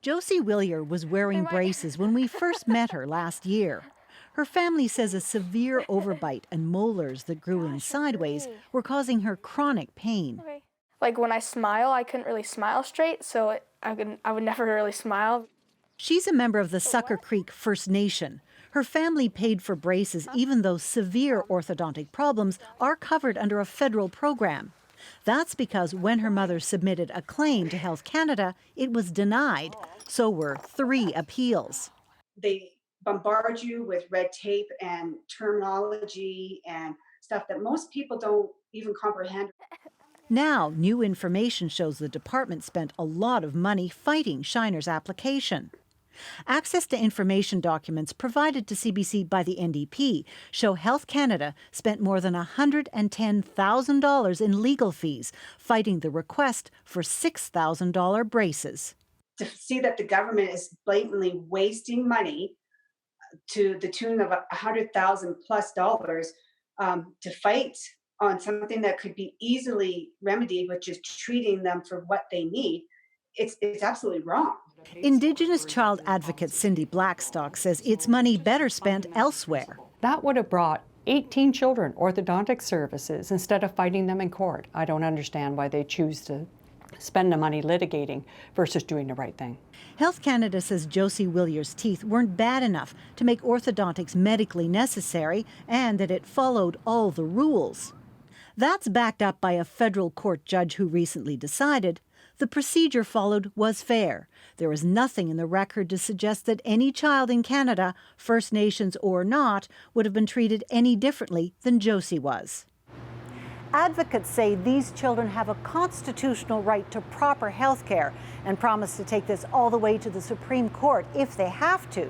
Josie Willier was wearing braces when we first met her last year. Her family says a severe overbite and molars that grew in sideways were causing her chronic pain. Like when I smile, I couldn't really smile straight, so I would never really smile. She's a member of the Sucker Creek First Nation. Her family paid for braces even though severe orthodontic problems are covered under a federal program. That's because when her mother submitted a claim to Health Canada, it was denied. So were 3 appeals. They bombard you with red tape and terminology and stuff that most people don't even comprehend. Now, new information shows the department spent a lot of money fighting Shiner's application. Access to information documents provided to CBC by the NDP show Health Canada spent more than $110,000 in legal fees fighting the request for $6,000 braces. To see that the government is blatantly wasting money to the tune of $100,000 plus to fight on something that could be easily remedied, which is treating them for what they need, it's absolutely wrong. Indigenous child advocate Cindy Blackstock says it's money better spent elsewhere. That would have brought 18 children orthodontic services instead of fighting them in court. I don't understand why they choose to spend the money litigating versus doing the right thing. Health Canada says Josie Willier's teeth weren't bad enough to make orthodontics medically necessary and that it followed all the rules. That's backed up by a federal court judge who recently decided the procedure followed was fair. There is nothing in the record to suggest that any child in Canada, First Nations or not, would have been treated any differently than Josie was. Advocates say these children have a constitutional right to proper health care and promise to take this all the way to the Supreme Court if they have to.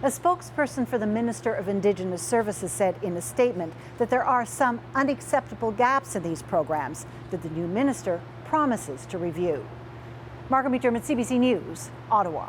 A spokesperson for the Minister of Indigenous Services said in a statement that there are some unacceptable gaps in these programs that the new minister promises to review. Margaret McDermott, CBC News, Ottawa.